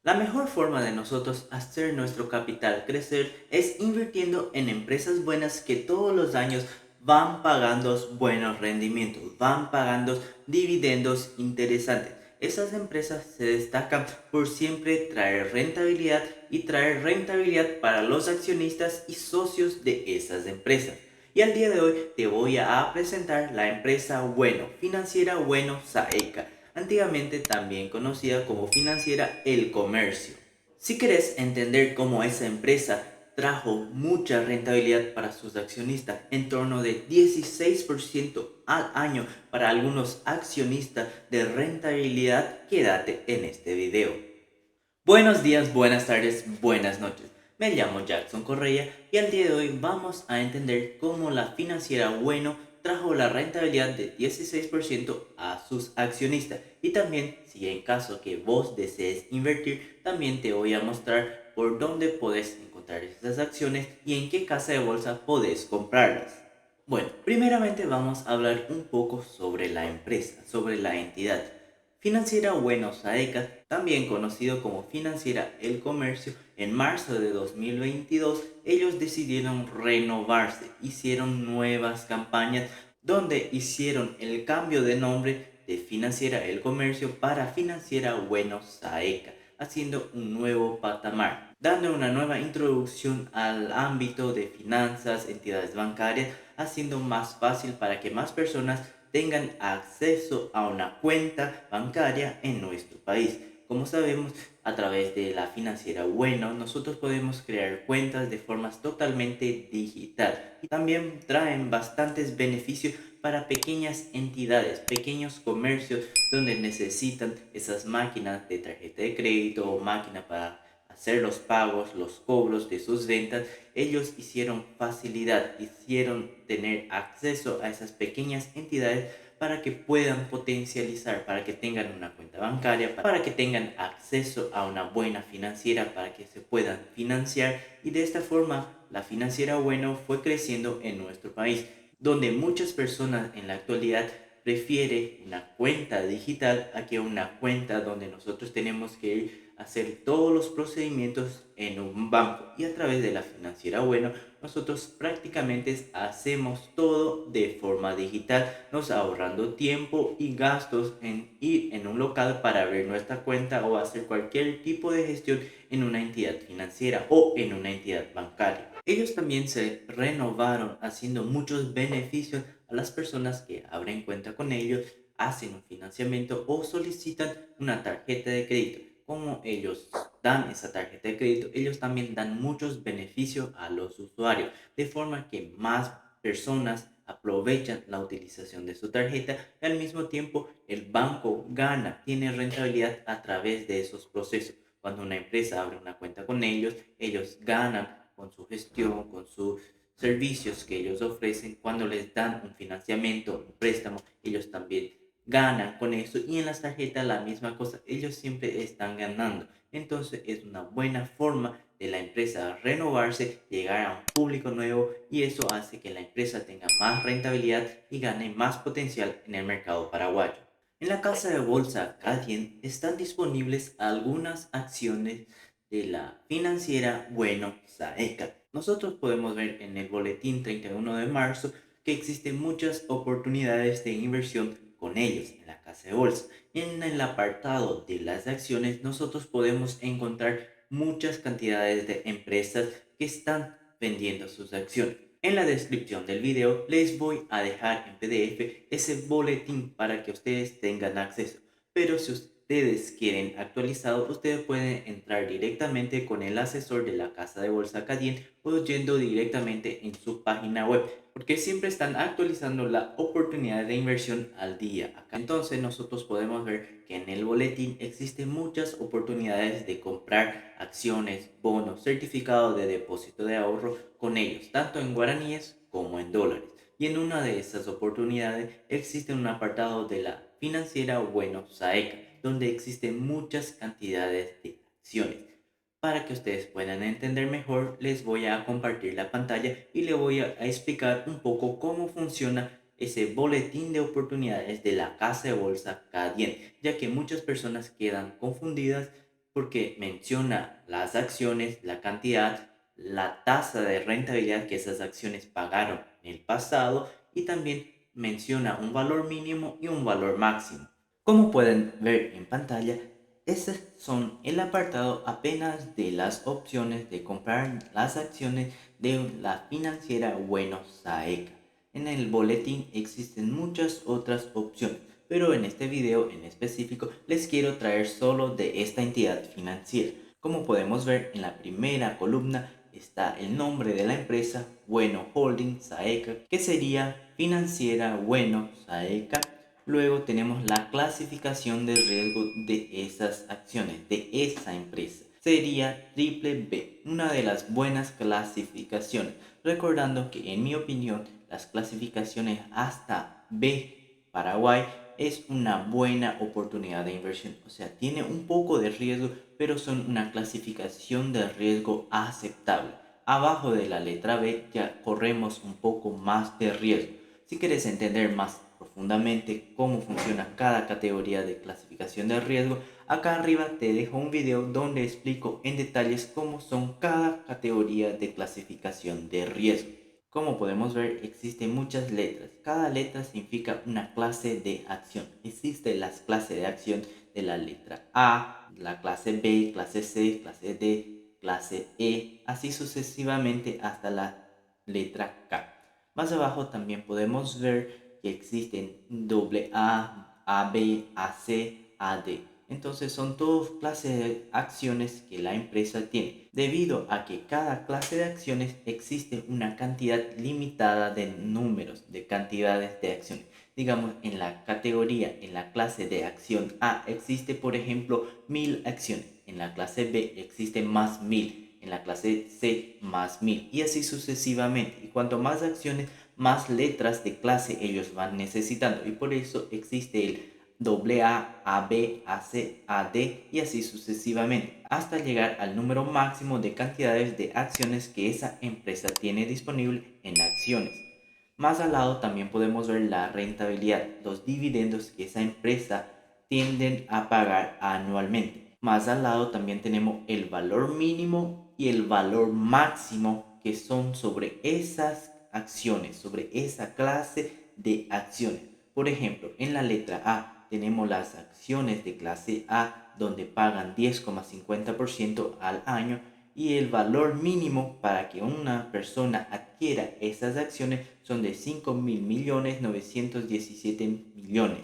La mejor forma de nosotros hacer nuestro capital crecer es invirtiendo en empresas buenas que todos los años van pagando buenos rendimientos, van pagando dividendos interesantes. Esas empresas se destacan por siempre traer rentabilidad y traer rentabilidad para los accionistas y socios de esas empresas. Y al día de hoy te voy a presentar la empresa Bueno, Financiera Bueno Saeca, antiguamente también conocida como Financiera El Comercio. Si querés entender cómo esa empresa trajo mucha rentabilidad para sus accionistas, en torno de 16% al año para algunos accionistas de rentabilidad, quédate en este video. Buenos días, buenas tardes, buenas noches. Me llamo Jackson Correa y al día de hoy vamos a entender cómo la financiera Bueno trajo la rentabilidad de 16% a sus accionistas. Y también, si en caso que vos desees invertir, también te voy a mostrar por dónde podés encontrar estas acciones y en qué casa de bolsa podés comprarlas. Bueno, primeramente vamos a hablar un poco sobre la empresa, sobre la entidad. Financiera Buenos Aecas, también conocido como Financiera El Comercio, en marzo de 2022 ellos decidieron renovarse, hicieron nuevas campañas donde hicieron el cambio de nombre de Financiera El Comercio para Financiera Buenos Aecas, haciendo un nuevo patamar, dando una nueva introducción al ámbito de finanzas, entidades bancarias, haciendo más fácil para que más personas tengan acceso a una cuenta bancaria en nuestro país. Como sabemos, a través de la financiera Bueno, nosotros podemos crear cuentas de formas totalmente digital. Y también traen bastantes beneficios para pequeñas entidades, pequeños comercios donde necesitan esas máquinas de tarjeta de crédito o máquina para hacer los pagos, los cobros de sus ventas. Ellos hicieron facilidad, hicieron tener acceso a esas pequeñas entidades para que puedan potencializar, para que tengan una cuenta bancaria, para que tengan acceso a una buena financiera, para que se puedan financiar. Y de esta forma la financiera Bueno fue creciendo en nuestro país, donde muchas personas en la actualidad prefiere una cuenta digital a que una cuenta donde nosotros tenemos que ir a hacer todos los procedimientos en un banco. Y a través de la financiera Bueno, nosotros prácticamente hacemos todo de forma digital, nos ahorrando tiempo y gastos en ir en un local para abrir nuestra cuenta o hacer cualquier tipo de gestión en una entidad financiera o en una entidad bancaria. Ellos también se renovaron haciendo muchos beneficios a las personas que abren cuenta con ellos, hacen un financiamiento o solicitan una tarjeta de crédito. Como ellos dan esa tarjeta de crédito, ellos también dan muchos beneficios a los usuarios, de forma que más personas aprovechan la utilización de su tarjeta y al mismo tiempo el banco gana, tiene rentabilidad a través de esos procesos. Cuando una empresa abre una cuenta con ellos, ellos ganan con su gestión, con sus servicios que ellos ofrecen. Cuando les dan un financiamiento, un préstamo, ellos también ganan con eso. Y en las tarjetas la misma cosa, ellos siempre están ganando. Entonces es una buena forma de la empresa renovarse, llegar a un público nuevo, y eso hace que la empresa tenga más rentabilidad y gane más potencial en el mercado paraguayo. En la casa de bolsa Cadien están disponibles algunas acciones de la financiera Bueno Saeca. Nosotros podemos ver en el boletín 31 de marzo que existen muchas oportunidades de inversión con ellos en la casa de bolsa. En el apartado de las acciones nosotros podemos encontrar muchas cantidades de empresas que están vendiendo sus acciones. En la descripción del video les voy a dejar en PDF ese boletín para que ustedes tengan acceso. Pero si ustedes quieren actualizado, ustedes pueden entrar directamente con el asesor de la casa de bolsa Cadien o yendo directamente en su página web, porque siempre están actualizando la oportunidad de inversión al día. Acá entonces nosotros podemos ver que en el boletín existen muchas oportunidades de comprar acciones, bonos, certificados de depósito de ahorro con ellos, tanto en guaraníes como en dólares. Y en una de esas oportunidades existe un apartado de la financiera Bueno Saeca, donde existen muchas cantidades de acciones. Para que ustedes puedan entender mejor, les voy a compartir la pantalla y les voy a explicar un poco cómo funciona ese boletín de oportunidades de la casa de bolsa Cadien, ya que muchas personas quedan confundidas porque menciona las acciones, la cantidad, la tasa de rentabilidad que esas acciones pagaron en el pasado y también menciona un valor mínimo y un valor máximo. Como pueden ver en pantalla, estos son el apartado apenas de las opciones de comprar las acciones de la financiera Bueno Saeca. En el boletín existen muchas otras opciones, pero en este video en específico les quiero traer solo de esta entidad financiera. Como podemos ver en la primera columna está el nombre de la empresa Bueno Holding Saeca, que sería Financiera Bueno Saeca. Luego tenemos la clasificación de riesgo de esas acciones, de esa empresa. Sería triple B, una de las buenas clasificaciones. Recordando que en mi opinión las clasificaciones hasta B Paraguay es una buena oportunidad de inversión. O sea, tiene un poco de riesgo, pero son una clasificación de riesgo aceptable. Abajo de la letra B ya corremos un poco más de riesgo. Si quieres entender más profundamente cómo funciona cada categoría de clasificación de riesgo, acá arriba te dejo un video donde explico en detalles cómo son cada categoría de clasificación de riesgo. Como podemos ver, existen muchas letras. Cada letra significa una clase de acción. Existe las clases de acción de la letra A, la clase B, clase C, clase D, clase E, así sucesivamente hasta la letra K. Más abajo también podemos ver que existen AA, AB, AC, AD. Entonces son todas clases de acciones que la empresa tiene. Debido a que cada clase de acciones existe una cantidad limitada de números, de cantidades de acciones. Digamos, en la categoría, en la clase de acción A existe, por ejemplo, 1000 acciones. En la clase B existen más 1000. En la clase C más 1000. Y así sucesivamente. Y cuanto más acciones, más letras de clase ellos van necesitando. Y por eso existe el AA, AB, AC, AD y así sucesivamente, hasta llegar al número máximo de cantidades de acciones que esa empresa tiene disponible en acciones. Más al lado también podemos ver la rentabilidad, los dividendos que esa empresa tienden a pagar anualmente. Más al lado también tenemos el valor mínimo y el valor máximo que son sobre esas acciones, sobre esa clase de acciones. Por ejemplo, en la letra A tenemos las acciones de clase A donde pagan 10,50% al año y el valor mínimo para que una persona adquiera esas acciones son de 5.917.000.000.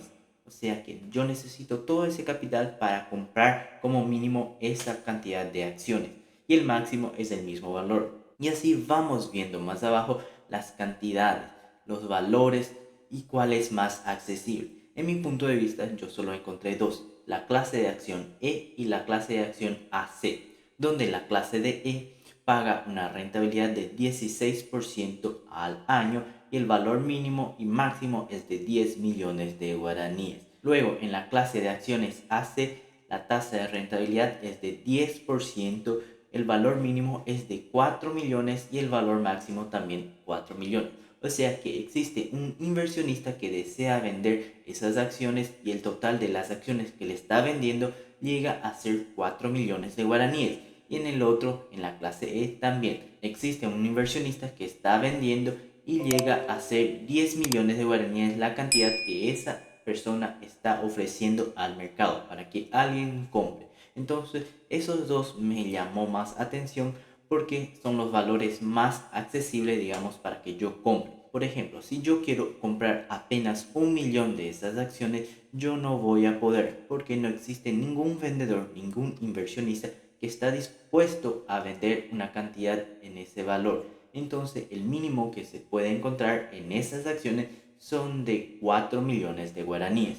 O sea que yo necesito todo ese capital para comprar como mínimo esa cantidad de acciones y el máximo es el mismo valor. Y así vamos viendo más abajo las cantidades, los valores y cuál es más accesible. En mi punto de vista yo solo encontré dos, la clase de acción E y la clase de acción AC, donde la clase de E paga una rentabilidad de 16% al año y el valor mínimo y máximo es de 10 millones de guaraníes. Luego, en la clase de acciones AC, la tasa de rentabilidad es de 10%, el valor mínimo es de 4 millones y el valor máximo también 4 millones. O sea que existe un inversionista que desea vender esas acciones y el total de las acciones que le está vendiendo llega a ser 4 millones de guaraníes. Y en el otro, en la clase E, también existe un inversionista que está vendiendo y llega a ser 10 millones de guaraníes la cantidad que esa persona está ofreciendo al mercado para que alguien compre. Entonces, esos dos me llamó más atención porque son los valores más accesibles, digamos, para que yo compre. Por ejemplo, si yo quiero comprar apenas 1 millón de esas acciones, yo no voy a poder porque no existe ningún vendedor, ningún inversionista que está dispuesto a vender una cantidad en ese valor. Entonces, el mínimo que se puede encontrar en esas acciones son de 4 millones de guaraníes.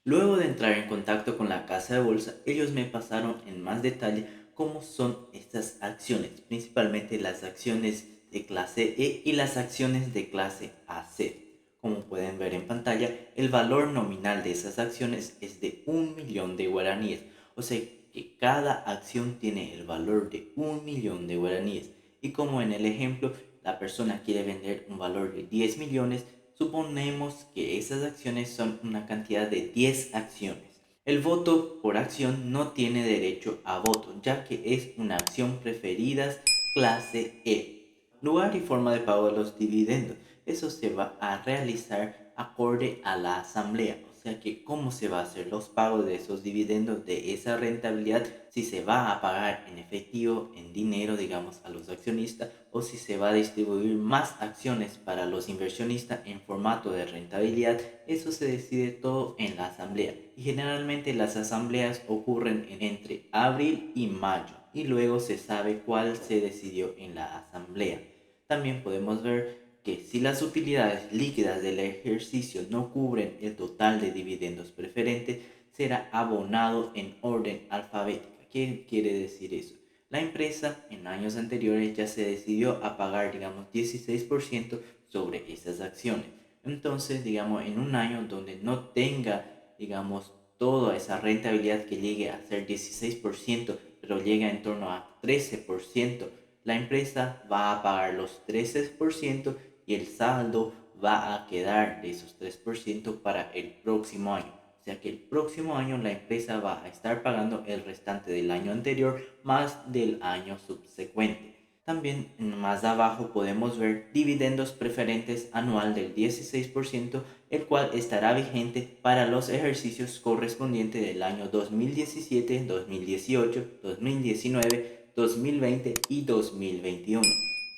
Luego de entrar en contacto con la casa de bolsa, ellos me pasaron en más detalle cómo son estas acciones, principalmente las acciones de clase E y las acciones de clase AC. Como pueden ver en pantalla, el valor nominal de esas acciones es de 1 millón de guaraníes, o sea que cada acción tiene el valor de 1 millón de guaraníes. Y como en el ejemplo, la persona quiere vender un valor de 10 millones, suponemos que esas acciones son una cantidad de 10 acciones. El voto por acción no tiene derecho a voto, ya que es una acción preferida clase E. Lugar y forma de pago de los dividendos. Eso se va a realizar acorde a la asamblea. O sea que cómo se va a hacer los pagos de esos dividendos, de esa rentabilidad, si se va a pagar en efectivo, en dinero, digamos, a los accionistas, o si se va a distribuir más acciones para los inversionistas en formato de rentabilidad. Eso se decide todo en la asamblea y generalmente las asambleas ocurren entre abril y mayo y luego se sabe cuál se decidió en la asamblea. También podemos ver que si las utilidades líquidas del ejercicio no cubren el total de dividendos preferentes, será abonado en orden alfabética. ¿Qué quiere decir eso? La empresa en años anteriores ya se decidió a pagar, digamos, 16% sobre esas acciones. Entonces, digamos, en un año donde no tenga, digamos, toda esa rentabilidad que llegue a ser 16%, pero llega en torno a 13%, la empresa va a pagar los 13% y el saldo va a quedar de esos 3% para el próximo año. O sea que el próximo año la empresa va a estar pagando el restante del año anterior más del año subsecuente. También más abajo podemos ver dividendos preferentes anual del 16%, el cual estará vigente para los ejercicios correspondientes del año 2017, 2018, 2019, 2020 y 2021.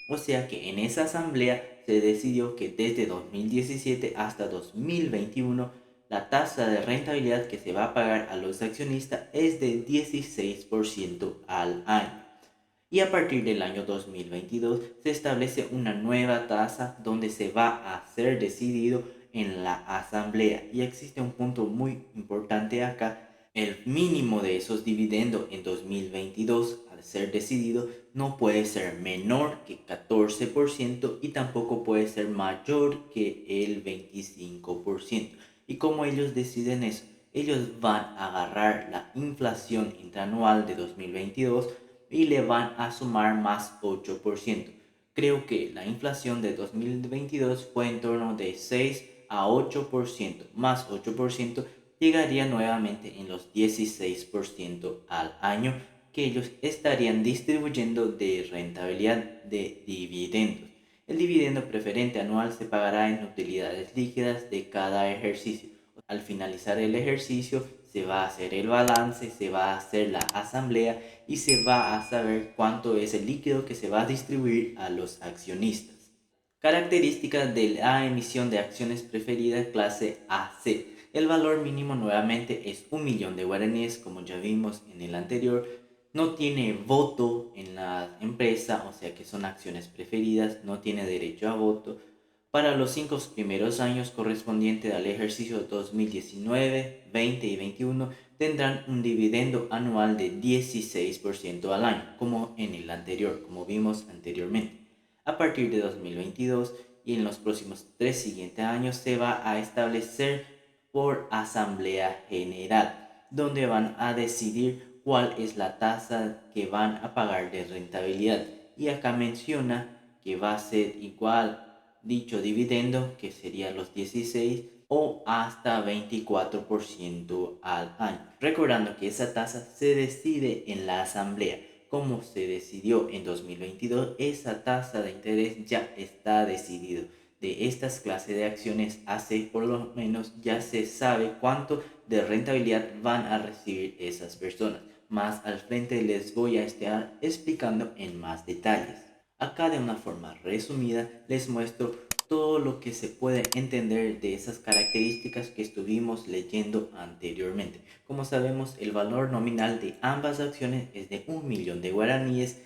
O sea que en esa asamblea se decidió que desde 2017 hasta 2021 la tasa de rentabilidad que se va a pagar a los accionistas es de 16% al año. Y a partir del año 2022 se establece una nueva tasa donde se va a ser decidido en la asamblea. Y existe un punto muy importante acá. El mínimo de esos dividendos en 2022 al ser decidido no puede ser menor que 14% y tampoco puede ser mayor que el 25%. ¿Y cómo ellos deciden eso? Ellos van a agarrar la inflación interanual de 2022 y le van a sumar más 8%. Creo que la inflación de 2022 fue en torno de 6 a 8%, más 8% llegaría nuevamente en los 16% al año que ellos estarían distribuyendo de rentabilidad de dividendos. El dividendo preferente anual se pagará en utilidades líquidas de cada ejercicio. Al finalizar el ejercicio se va a hacer el balance, se va a hacer la asamblea y se va a saber cuánto es el líquido que se va a distribuir a los accionistas. Características de la emisión de acciones preferidas clase AC. El valor mínimo nuevamente es 1.000.000 de guaraníes, como ya vimos en el anterior. No tiene voto en la empresa, o sea que son acciones preferidas, no tiene derecho a voto. Para los 5 primeros años correspondientes al ejercicio 2019, 20 y 21 tendrán un dividendo anual de 16% al año, como en el anterior, como vimos anteriormente. A partir de 2022 y en los próximos 3 siguientes años se va a establecer por asamblea general, donde van a decidir cuál es la tasa que van a pagar de rentabilidad. Y acá menciona que va a ser igual dicho dividendo, que sería los 16 o hasta 24% al año. Recordando que esa tasa se decide en la asamblea. Como se decidió en 2022, esa tasa de interés ya está decidido. De estas clases de acciones hace por lo menos ya se sabe cuánto de rentabilidad van a recibir esas personas. Más al frente les voy a estar explicando en más detalles. Acá de una forma resumida les muestro todo lo que se puede entender de esas características que estuvimos leyendo anteriormente. Como sabemos, el valor nominal de ambas acciones es de 1.000.000 de guaraníes.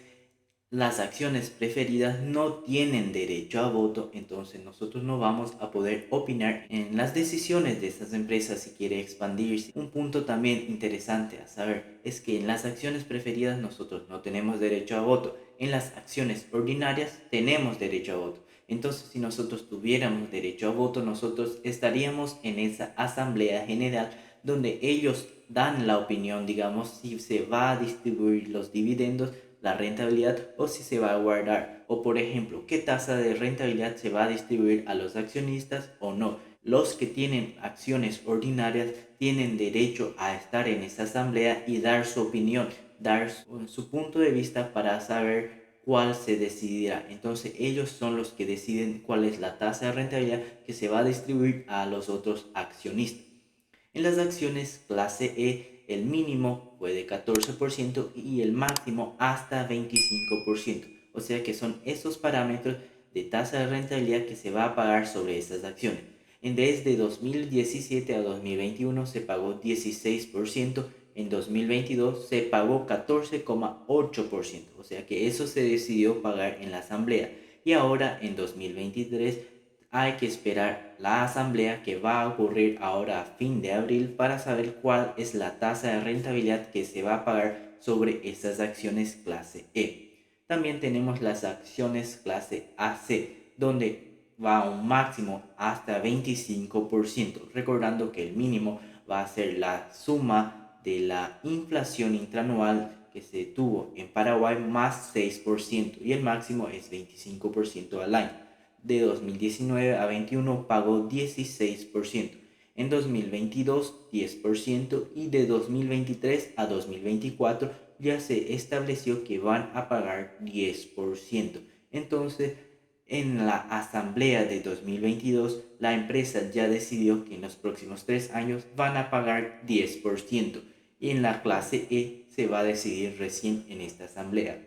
Las acciones preferidas no tienen derecho a voto, entonces nosotros no vamos a poder opinar en las decisiones de estas empresas si quiere expandirse. Un punto también interesante a saber es que en las acciones preferidas nosotros no tenemos derecho a voto. En las acciones ordinarias tenemos derecho a voto. Entonces, si nosotros tuviéramos derecho a voto, nosotros estaríamos en esa asamblea general donde ellos dan la opinión, digamos, si se va a distribuir los dividendos, la rentabilidad o si se va a guardar. O por ejemplo, qué tasa de rentabilidad se va a distribuir a los accionistas o no. Los que tienen acciones ordinarias tienen derecho a estar en esa asamblea y dar su opinión, dar su punto de vista para saber cuál se decidirá. Entonces ellos son los que deciden cuál es la tasa de rentabilidad que se va a distribuir a los otros accionistas. En las acciones clase E, el mínimo fue de 14% y el máximo hasta 25%. O sea que son esos parámetros de tasa de rentabilidad que se va a pagar sobre esas acciones. En vez de 2017 a 2021 se pagó 16%, en 2022 se pagó 14,8%. O sea que eso se decidió pagar en la asamblea. Y ahora en 2023 hay que esperar la asamblea que va a ocurrir ahora a fin de abril para saber cuál es la tasa de rentabilidad que se va a pagar sobre esas acciones clase E. También tenemos las acciones clase AC, donde va a un máximo hasta 25%, recordando que el mínimo va a ser la suma de la inflación intranual que se tuvo en Paraguay más 6% y el máximo es 25% al año. De 2019 a 21 pagó 16%, en 2022 10% y de 2023 a 2024 ya se estableció que van a pagar 10%. Entonces, en la asamblea de 2022, la empresa ya decidió que en los próximos 3 años van a pagar 10% y en la clase E se va a decidir recién en esta asamblea.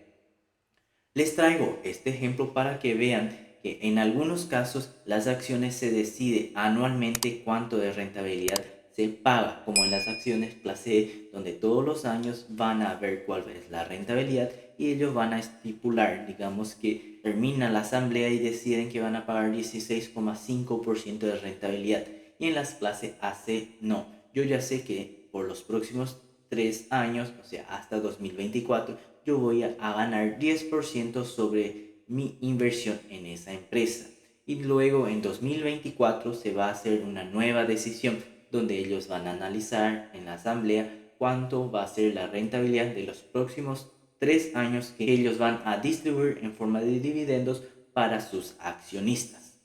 Les traigo este ejemplo para que vean que en algunos casos las acciones se decide anualmente cuánto de rentabilidad se paga, como en las acciones clase E, donde todos los años van a ver cuál es la rentabilidad y ellos van a estipular, digamos que termina la asamblea y deciden que van a pagar 16,5% de rentabilidad. Y en las clases AC no. Yo ya sé que por los próximos 3 años, o sea, hasta 2024, yo voy a ganar 10% sobre mi inversión en esa empresa. Y luego en 2024 se va a hacer una nueva decisión donde ellos van a analizar en la asamblea cuánto va a ser la rentabilidad de los próximos 3 años que ellos van a distribuir en forma de dividendos para sus accionistas.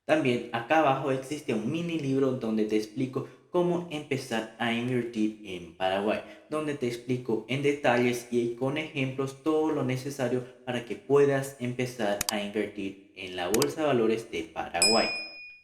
También acá abajo existe un mini libro donde te explico cómo empezar a invertir en Paraguay, donde te explico en detalles y con ejemplos todo lo necesario para que puedas empezar a invertir en la Bolsa de Valores de Paraguay.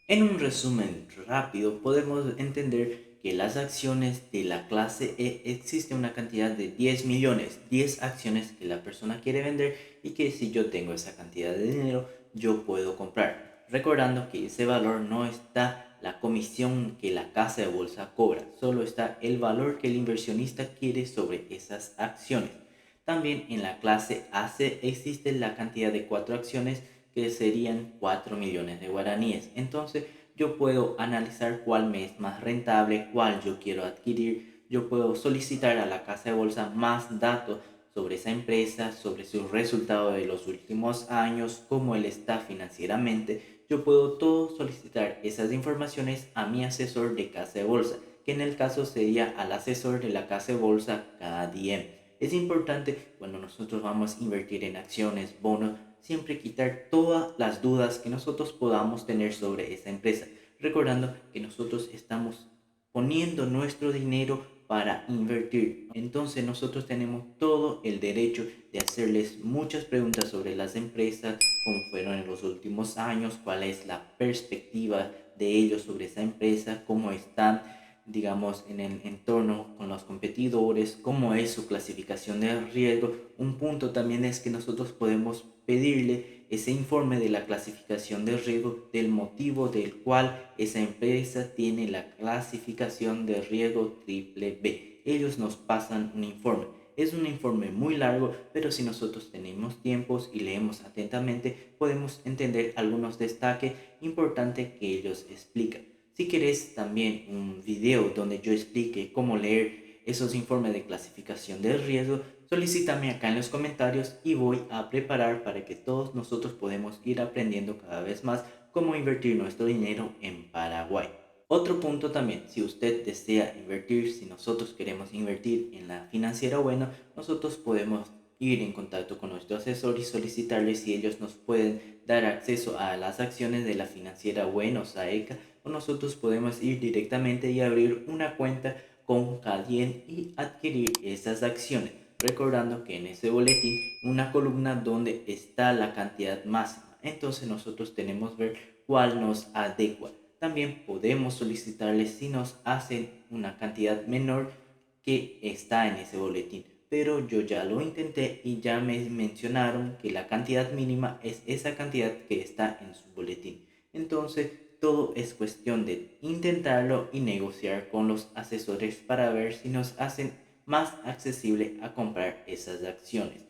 En un resumen rápido podemos entender que las acciones de la clase E existe una cantidad de 10 millones, 10 acciones que la persona quiere vender y que si yo tengo esa cantidad de dinero yo puedo comprar. Recordando que ese valor no está la comisión que la casa de bolsa cobra, solo está el valor que el inversionista quiere sobre esas acciones. También en la clase AC existe la cantidad de 4 acciones que serían 4 millones de guaraníes. Entonces yo puedo analizar cuál me es más rentable, cuál yo quiero adquirir. Yo puedo solicitar a la casa de bolsa más datos sobre esa empresa, sobre sus resultados de los últimos años, cómo él está financieramente. Yo puedo todo solicitar esas informaciones a mi asesor de casa de bolsa, que en el caso sería al asesor de la casa de bolsa KDM. Es importante cuando nosotros vamos a invertir en acciones, bonos, siempre quitar todas las dudas que nosotros podamos tener sobre esa empresa, recordando que nosotros estamos poniendo nuestro dinero para invertir. Entonces nosotros tenemos todo el derecho de hacerles muchas preguntas sobre las empresas, cómo fueron en los últimos años, cuál es la perspectiva de ellos sobre esa empresa, cómo están, digamos, en el entorno con los competidores, cómo es su clasificación de riesgo. Un punto también es que nosotros podemos pedirle ese informe de la clasificación de riesgo, del motivo del cual esa empresa tiene la clasificación de riesgo triple B. Ellos nos pasan un informe. Es un informe muy largo, pero si nosotros tenemos tiempos y leemos atentamente, podemos entender algunos destaques importantes que ellos explican. Si quieres también un video donde yo explique cómo leer esos informes de clasificación de riesgo, solicítame acá en los comentarios y voy a preparar para que todos nosotros podamos ir aprendiendo cada vez más cómo invertir nuestro dinero en Paraguay. Otro punto también, si usted desea invertir, si nosotros queremos invertir en la financiera buena, nosotros podemos ir en contacto con nuestro asesor y solicitarles si ellos nos pueden dar acceso a las acciones de la financiera buena o SAECA, o nosotros podemos ir directamente y abrir una cuenta con Cadien y adquirir esas acciones, recordando que en ese boletín una columna donde está la cantidad máxima, entonces nosotros tenemos que ver cuál nos adecua. También podemos solicitarles si nos hacen una cantidad menor que está en ese boletín, pero yo ya lo intenté y ya me mencionaron que la cantidad mínima es esa cantidad que está en su boletín. Entonces todo es cuestión de intentarlo y negociar con los asesores para ver si nos hacen más accesible a comprar esas acciones.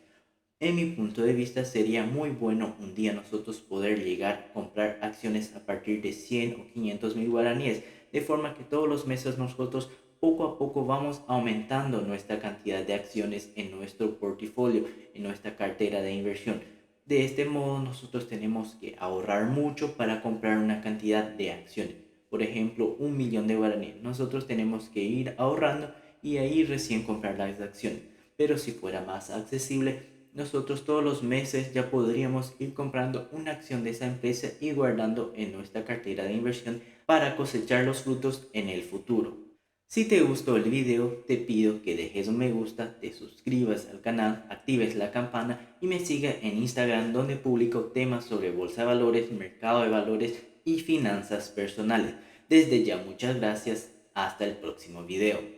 En mi punto de vista sería muy bueno un día nosotros poder llegar a comprar acciones a partir de 100 o 500 mil guaraníes, de forma que todos los meses nosotros poco a poco vamos aumentando nuestra cantidad de acciones en nuestro portafolio, en nuestra cartera de inversión. De este modo nosotros tenemos que ahorrar mucho para comprar una cantidad de acciones. Por ejemplo, 1 millón de guaraníes. Nosotros tenemos que ir ahorrando y ahí recién comprar las acciones. Pero si fuera más accesible, nosotros todos los meses ya podríamos ir comprando una acción de esa empresa y guardando en nuestra cartera de inversión para cosechar los frutos en el futuro. Si te gustó el video, te pido que dejes un me gusta, te suscribas al canal, actives la campana y me sigas en Instagram, donde publico temas sobre bolsa de valores, mercado de valores y finanzas personales. Desde ya muchas gracias, hasta el próximo video.